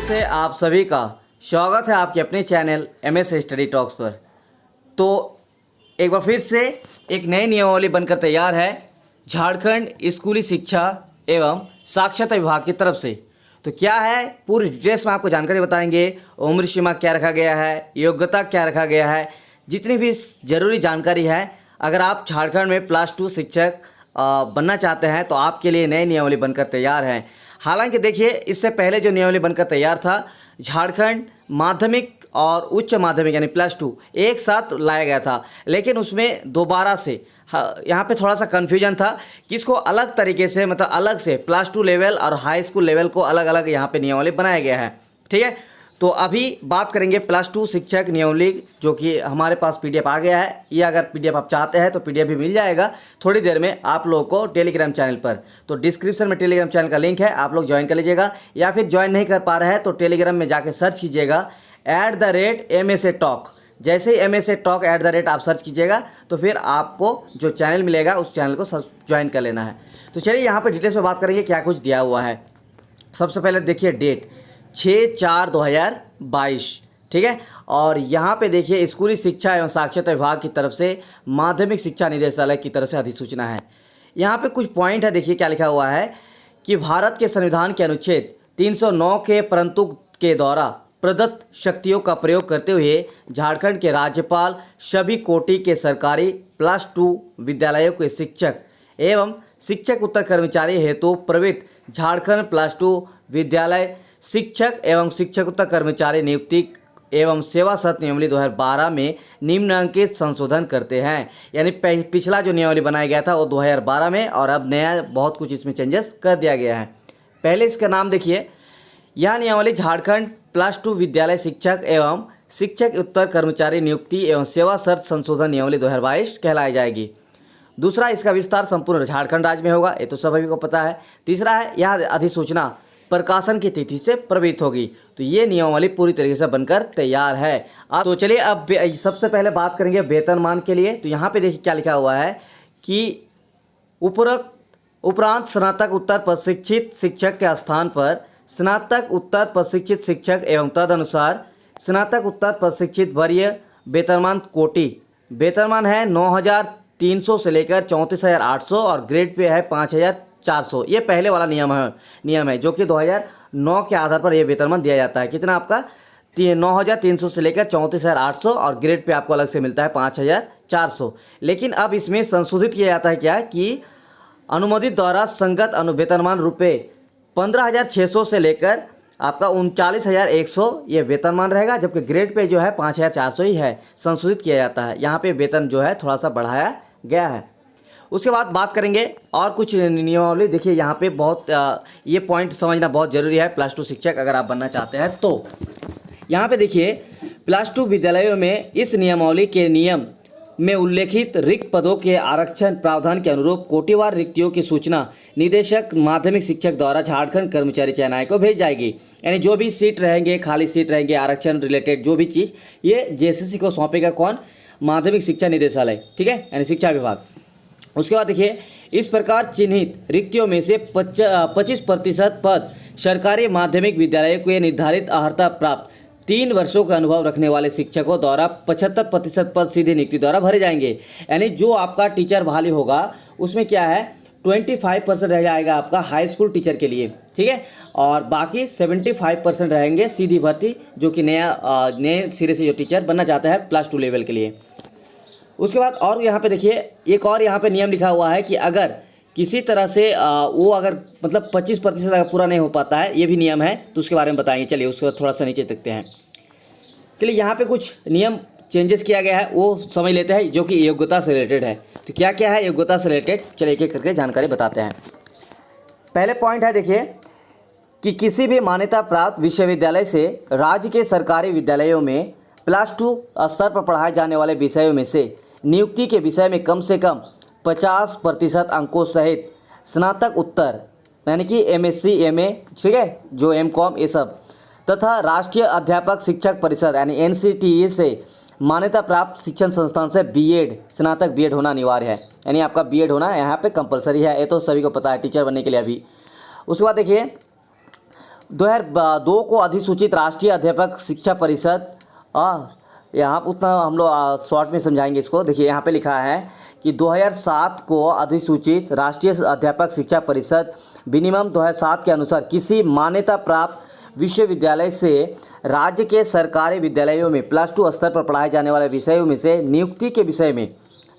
से आप सभी का स्वागत है आपके अपने चैनल MS स्टडी टॉक्स पर। तो एक बार फिर से एक नई नियमावली बनकर तैयार है झारखंड स्कूली शिक्षा एवं साक्षरता विभाग की तरफ से। तो क्या है पूरी डिटेल्स में आपको जानकारी बताएंगे। उम्र सीमा क्या रखा गया है, योग्यता क्या रखा गया है, जितनी भी ज़रूरी जानकारी है। अगर आप झारखंड में +2 शिक्षक बनना चाहते हैं तो आपके लिए नई नियमावली बनकर तैयार है। हालांकि देखिए, इससे पहले जो नियमावली बनकर तैयार था, झारखंड माध्यमिक और उच्च माध्यमिक यानी +2 एक साथ लाया गया था, लेकिन उसमें दोबारा से यहाँ पे थोड़ा सा कन्फ्यूजन था कि इसको अलग तरीके से, मतलब अलग से +2 लेवल और हाई स्कूल लेवल को अलग अलग यहाँ पे नियमावली बनाया गया है। ठीक है, तो अभी बात करेंगे +2 शिक्षक नियमावली, जो कि हमारे पास PDF आ गया है। ये अगर PDF आप चाहते हैं तो PDF भी मिल जाएगा थोड़ी देर में आप लोगों को टेलीग्राम चैनल पर। तो डिस्क्रिप्शन में टेलीग्राम चैनल का लिंक है, आप लोग ज्वाइन कर लीजिएगा। या फिर ज्वाइन नहीं कर पा रहे हैं तो टेलीग्राम में जाके सर्च कीजिएगा @MSA Talk। जैसे ही MSA Talk @ आप सर्च कीजिएगा तो फिर आपको जो चैनल मिलेगा उस चैनल को ज्वाइन कर लेना है। तो चलिए यहाँ पर डिटेल्स में बात करेंगे क्या कुछ दिया हुआ है। सबसे पहले देखिए डेट 6/4/2022, ठीक है। और यहाँ पे देखिए स्कूली शिक्षा एवं साक्षरता विभाग की तरफ से माध्यमिक शिक्षा निदेशालय की तरफ से अधिसूचना है। यहाँ पे कुछ पॉइंट है, देखिए क्या लिखा हुआ है कि भारत के संविधान के अनुच्छेद 309 के परंतु के द्वारा प्रदत्त शक्तियों का प्रयोग करते हुए झारखंड के राज्यपाल सभी कोटि के सरकारी +2 विद्यालयों के शिक्षक एवं शिक्षक उत्तर कर्मचारी हेतु प्रवृत्त झारखंड +2 विद्यालय शिक्षक एवं शिक्षकोत्तर कर्मचारी नियुक्ति एवं सेवा शर्त नियमावली 2012 में निम्नलिखित संशोधन करते हैं। यानी पिछला जो नियमावली बनाया गया था वो 2012 में, और अब नया बहुत कुछ इसमें चेंजेस कर दिया गया है। पहले इसका नाम देखिए, यह नियमावली झारखंड +2 विद्यालय शिक्षक एवं शिक्षक उत्तर कर्मचारी नियुक्ति एवं सेवा शर्त संशोधन नियमावली 2022 कहलाई जाएगी। दूसरा, इसका विस्तार संपूर्ण झारखंड राज्य में होगा, ये तो सभी को पता है। तीसरा है, यह अधिसूचना प्रकाशन की तिथि से प्रभावित होगी। तो ये नियमावली पूरी तरीके से बनकर तैयार है। तो चलिए अब सबसे पहले बात करेंगे वेतनमान के लिए। तो यहाँ पे देखिए क्या लिखा हुआ है कि उपरांत स्नातक उत्तर प्रशिक्षित शिक्षक के स्थान पर स्नातक उत्तर प्रशिक्षित शिक्षक एवं तदनुसार स्नातक उत्तर प्रशिक्षित वरीय वेतनमान कोटि वेतनमान है 9,300 से लेकर 34,800 और ग्रेड पे है 5,400। ये पहले वाला नियम है जो कि 2009 के आधार पर यह वेतनमान दिया जाता है। कितना आपका 9,300 से लेकर 34,800 और ग्रेड पे आपको अलग से मिलता है 5,400। लेकिन अब इसमें संशोधित किया जाता है क्या कि अनुमोदित द्वारा संगत अनुवेतनमान रुपये 15,600 से लेकर आपका 39,100 ये वेतनमान रहेगा, जबकि ग्रेड पे जो है 5,400 ही है। संशोधित किया जाता है, यहाँ पे वेतन जो है थोड़ा सा बढ़ाया गया है। उसके बाद बात करेंगे और कुछ नियमावली। देखिए यहाँ पे बहुत ये पॉइंट समझना बहुत ज़रूरी है +2 शिक्षक अगर आप बनना चाहते हैं तो। यहाँ पे देखिए +2 विद्यालयों में इस नियमावली के नियम में उल्लेखित रिक्त पदों के आरक्षण प्रावधान के अनुरूप कोटिवार रिक्तियों की सूचना निदेशक माध्यमिक शिक्षक द्वारा झारखंड कर्मचारी चयन आयोग को भेज जाएगी। यानी जो भी सीट रहेंगे, खाली सीट रहेंगे, आरक्षण रिलेटेड जो भी चीज़, ये JCC को सौंपेगा कौन? माध्यमिक शिक्षा निदेशालय, ठीक है, यानी शिक्षा विभाग। उसके बाद देखिए, इस प्रकार चिन्हित रिक्तियों में से 25% पद सरकारी माध्यमिक विद्यालयों को निर्धारित अर्हता प्राप्त 3 वर्षों का अनुभव रखने वाले शिक्षकों द्वारा 75% पद सीधे नियुक्ति द्वारा भरे जाएंगे। यानी जो आपका टीचर बहाली होगा उसमें क्या है 25% रह जाएगा आपका हाई स्कूल टीचर के लिए, ठीक है, और बाकी 75% रहेंगे सीधी भर्ती, जो कि नए सिरे से जो टीचर बनना चाहता है +2 लेवल के लिए। उसके बाद और यहाँ पे देखिए एक और यहाँ पे नियम लिखा हुआ है कि अगर किसी तरह से वो अगर मतलब 25% अगर पूरा नहीं हो पाता है, ये भी नियम है, तो उसके बारे में बताएंगे। चलिए उसके बाद थोड़ा सा नीचे देखते हैं। चलिए यहाँ पे कुछ नियम चेंजेस किया गया है, वो समझ लेते हैं, जो कि योग्यता से रिलेटेड है। तो क्या क्या है योग्यता से रिलेटेड, चलिए एक एक करके जानकारी बताते हैं। पहले पॉइंट है देखिए कि किसी भी मान्यता प्राप्त विश्वविद्यालय से राज्य के सरकारी विद्यालयों में +2 स्तर पर पढ़ाए जाने वाले विषयों में से नियुक्ति के विषय में कम से कम 50% अंकों सहित स्नातक उत्तर यानी कि MSc MA, ठीक है, जो MCOM ये सब, तथा राष्ट्रीय अध्यापक शिक्षक परिषद यानी NCTE से मान्यता प्राप्त शिक्षण संस्थान से B.Ed स्नातक B.Ed होना अनिवार्य है। यानी आपका B.Ed होना यहाँ पे कंपलसरी है, ये तो सभी को पता है टीचर बनने के लिए अभी। उसके बाद देखिए 2002 को अधिसूचित राष्ट्रीय अध्यापक शिक्षा परिषद, यहाँ उतना हम लोग शॉर्ट में समझाएंगे इसको। देखिए यहाँ पे लिखा है कि 2007 को अधिसूचित राष्ट्रीय अध्यापक शिक्षा परिषद विनियम 2007 के अनुसार किसी मान्यता प्राप्त विश्वविद्यालय से राज्य के सरकारी विद्यालयों में +2 स्तर पर पढ़ाए जाने वाले विषयों में से नियुक्ति के विषय में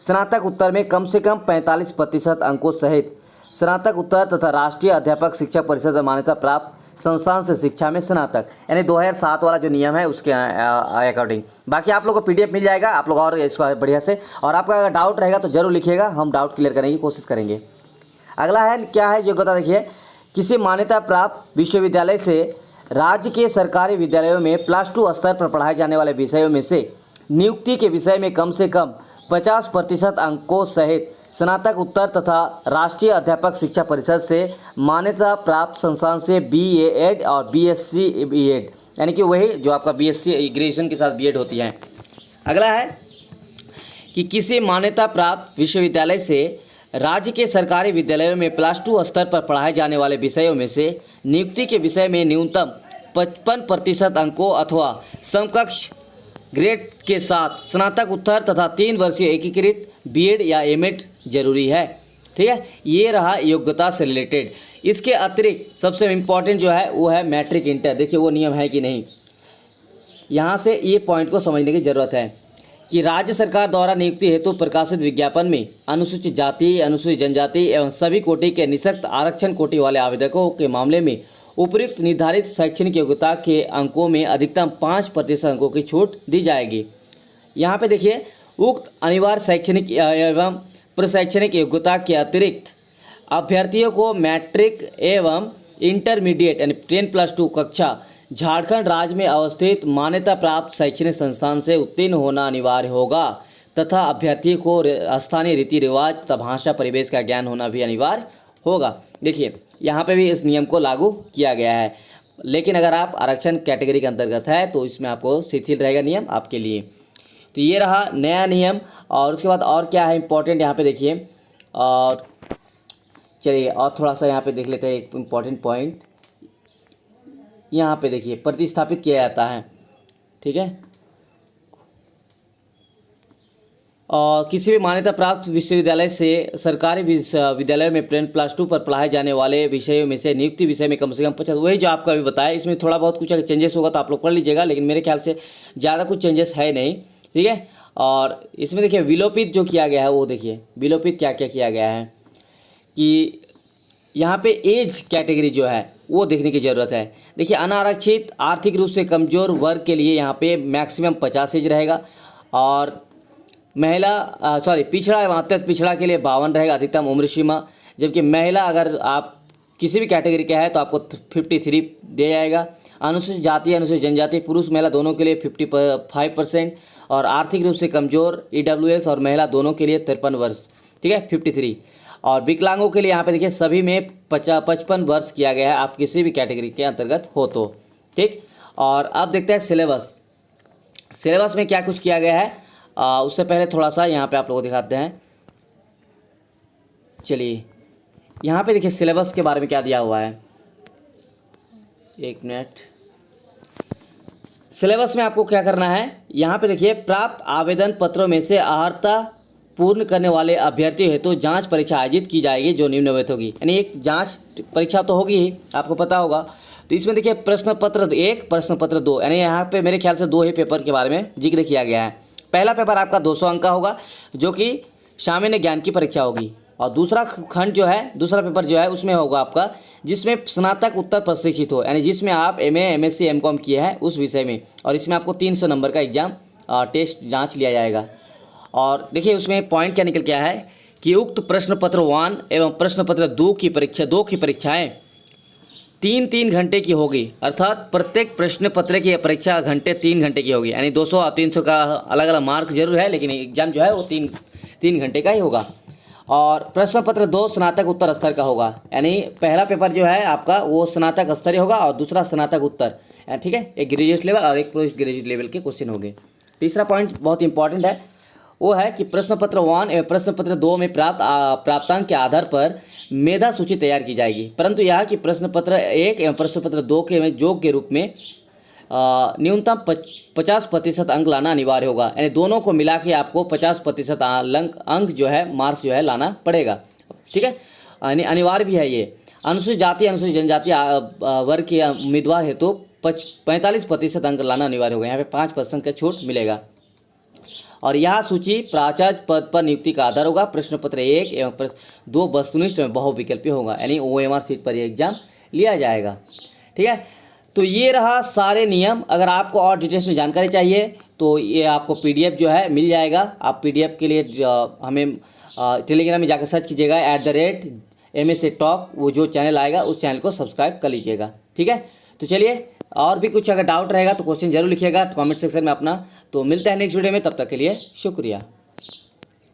स्नातक उत्तर में कम से कम 45% अंकों सहित स्नातक उत्तर तथा राष्ट्रीय अध्यापक शिक्षा परिषद मान्यता प्राप्त संस्थान से शिक्षा में स्नातक, यानी 2007 वाला जो नियम है उसके अकॉर्डिंग। बाकी आप लोग को पीडीएफ मिल जाएगा, आप लोग और इसको बढ़िया से, और आपका अगर डाउट रहेगा तो जरूर लिखिएगा, हम डाउट क्लियर करने की कोशिश करेंगे। अगला है क्या है योग्यता, देखिए किसी मान्यता प्राप्त विश्वविद्यालय से राज्य के सरकारी विद्यालयों में +2 स्तर पर पढ़ाए जाने वाले विषयों में से नियुक्ति के विषय में कम से कम 50% अंकों सहित स्नातक उत्तर तथा राष्ट्रीय अध्यापक शिक्षा परिषद से मान्यता प्राप्त संस्थान से BA.Ed और BSc B.Ed, यानी कि वही जो आपका BSc ग्रेजुएशन के साथ B.Ed होती है। अगला है कि किसी मान्यता प्राप्त विश्वविद्यालय से राज्य के सरकारी विद्यालयों में +2 स्तर पर पढ़ाए जाने वाले विषयों में से नियुक्ति के विषय में न्यूनतम 55% अंकों अथवा समकक्ष ग्रेड के साथ स्नातक उत्तर तथा 3 वर्षीय एकीकृत B.Ed या M.Ed जरूरी है। ठीक है, ये रहा योग्यता से रिलेटेड। इसके अतिरिक्त सबसे इम्पॉर्टेंट जो है वो है मैट्रिक इंटर। देखिए वो नियम है कि नहीं, यहाँ से ये पॉइंट को समझने की ज़रूरत है कि राज्य सरकार द्वारा नियुक्ति हेतु प्रकाशित विज्ञापन में अनुसूचित जाति, अनुसूचित जनजाति एवं सभी कोटि के निःशक्त आरक्षण कोटि वाले आवेदकों के मामले में उपयुक्त निर्धारित शैक्षणिक योग्यता के अंकों में अधिकतम 5% अंकों की छूट दी जाएगी। यहाँ पे देखिए उक्त अनिवार्य शैक्षणिक एवं प्रशैक्षणिक योग्यता के अतिरिक्त अभ्यर्थियों को मैट्रिक एवं इंटरमीडिएट यानी 10+2 कक्षा झारखंड राज्य में अवस्थित मान्यता प्राप्त शैक्षणिक संस्थान से उत्तीर्ण होना अनिवार्य होगा तथा अभ्यर्थियों को स्थानीय रीति रिवाज तथा भाषा परिवेश का ज्ञान होना भी अनिवार्य होगा। देखिए यहाँ पे भी इस नियम को लागू किया गया है, लेकिन अगर आप आरक्षण कैटेगरी के अंतर्गत है तो इसमें आपको शिथिल रहेगा नियम आपके लिए। तो ये रहा नया नियम। और उसके बाद और क्या है इम्पोर्टेंट यहाँ पे देखिए, और चलिए और थोड़ा सा यहाँ पे देख लेते हैं एक इम्पॉर्टेंट पॉइंट। यहाँ पे देखिए प्रतिस्थापित किया जाता है, ठीक है, और किसी भी मान्यता प्राप्त विश्वविद्यालय से सरकारी विद्यालयों में +2 पर पढ़ाए जाने वाले विषयों में से नियुक्ति विषय में कम से कम 50, वही जो आपको अभी बताया। इसमें थोड़ा बहुत कुछ अगर चेंजेस होगा तो आप लोग पढ़ लीजिएगा, लेकिन मेरे ख्याल से ज़्यादा कुछ चेंजेस है नहीं, ठीक है। और इसमें देखिए विलोपित जो किया गया है वो देखिए विलोपित क्या क्या किया गया है कि यहाँ पे एज कैटेगरी जो है वो देखने की ज़रूरत है। देखिए अनारक्षित आर्थिक रूप से कमज़ोर वर्ग के लिए यहाँ पे मैक्सिमम 50 एज रहेगा, और पिछड़ा एवं अत्यंत पिछड़ा के लिए 52 रहेगा अधिकतम उम्र सीमा। जबकि महिला अगर आप किसी भी कैटेगरी का है तो आपको 53 दिया जाएगा। अनुसूचित जाति अनुसूचित जनजाति पुरुष महिला दोनों के लिए 55%, और आर्थिक रूप से कमज़ोर EWS और महिला दोनों के लिए 53 वर्ष, ठीक है, 53। और विकलांगों के लिए यहाँ पे देखिए सभी में 55 वर्ष किया गया है, आप किसी भी कैटेगरी के अंतर्गत हो तो, ठीक। और अब देखते हैं सिलेबस में क्या कुछ किया गया है। उससे पहले थोड़ा सा यहाँ पे आप लोगों को दिखाते हैं। चलिए यहाँ पे देखिए सिलेबस के बारे में क्या दिया हुआ है, एक मिनट। सिलेबस में आपको क्या करना है, यहाँ पे देखिए प्राप्त आवेदन पत्रों में से अर्हता पूर्ण करने वाले अभ्यर्थियों हेतु जांच परीक्षा आयोजित की जाएगी जो निम्नलिखित होगी। यानी एक जांच परीक्षा तो होगी ही, आपको पता होगा। तो इसमें देखिए प्रश्न पत्र 1 प्रश्न पत्र 2, यानी यहाँ पे मेरे ख्याल से 2 ही पेपर के बारे में जिक्र किया गया है। पहला पेपर आपका 200 अंक का होगा जो कि सामान्य ज्ञान की परीक्षा होगी, और दूसरा खंड जो है, दूसरा पेपर जो है उसमें होगा आपका जिसमें स्नातक उत्तर प्रशिक्षित हो, यानी जिसमें आप MA MSc MCOM किए हैं उस विषय में, और इसमें आपको 300 नंबर का एग्जाम टेस्ट जांच लिया जाएगा। और देखिए उसमें पॉइंट क्या निकल के आया है कि उक्त प्रश्न पत्र 1 एवं प्रश्न पत्र 2 की परीक्षाएं 3-3 घंटे की होगी, अर्थात प्रत्येक प्रश्न पत्र की परीक्षा 3 घंटे की होगी। यानी 200 और 300 का अलग अलग मार्क जरूर है, लेकिन एग्जाम जो है वो 3 घंटे का ही होगा। और प्रश्न पत्र 2 स्नातक उत्तर स्तर का होगा, यानी पहला पेपर जो है आपका वो स्नातक स्तरीय होगा और दूसरा स्नातक उत्तर, ठीक है, एक ग्रेजुएट लेवल और एक पोस्ट ग्रेजुएट लेवल के क्वेश्चन होंगे। तीसरा पॉइंट बहुत इंपॉर्टेंट है, वो है कि प्रश्न पत्र 1 एवं प्रश्न पत्र 2 में प्राप्तांक के आधार पर मेधा सूची तैयार की जाएगी, परंतु यह कि प्रश्न पत्र 1 एवं प्रश्न पत्र 2 के में योग के रूप में न्यूनतम 50% अंक लाना अनिवार्य होगा। यानी दोनों को मिला के आपको 50% अंक जो है मार्क्स जो है लाना पड़ेगा। ठीक है, अनिवार्य भी है ये। अनुसूचित जाति अनुसूचित जनजाति वर्ग के उम्मीदवार हेतु 45% अंक लाना अनिवार्य होगा। यहाँ पे 5% का छूट मिलेगा। और यह सूची प्राचार्य पद पर नियुक्ति का आधार होगा। प्रश्न पत्र 1 एवं प्रश्न 2 वस्तुनिष्ठ में बहुविकल्पीय होगा, यानी OMR सीट पर यह एग्जाम लिया जाएगा। ठीक है, तो ये रहा सारे नियम। अगर आपको और डिटेल्स में जानकारी चाहिए तो ये आपको PDF जो है मिल जाएगा। आप PDF के लिए हमें टेलीग्राम में जाकर सर्च कीजिएगा @MSA Top, वो जो चैनल आएगा उस चैनल को सब्सक्राइब कर लीजिएगा। ठीक है, तो चलिए, और भी कुछ अगर डाउट रहेगा तो क्वेश्चन जरूर लिखिएगा कमेंट सेक्शन में अपना। तो मिलते हैं नेक्स्ट वीडियो में, तब तक के लिए शुक्रिया।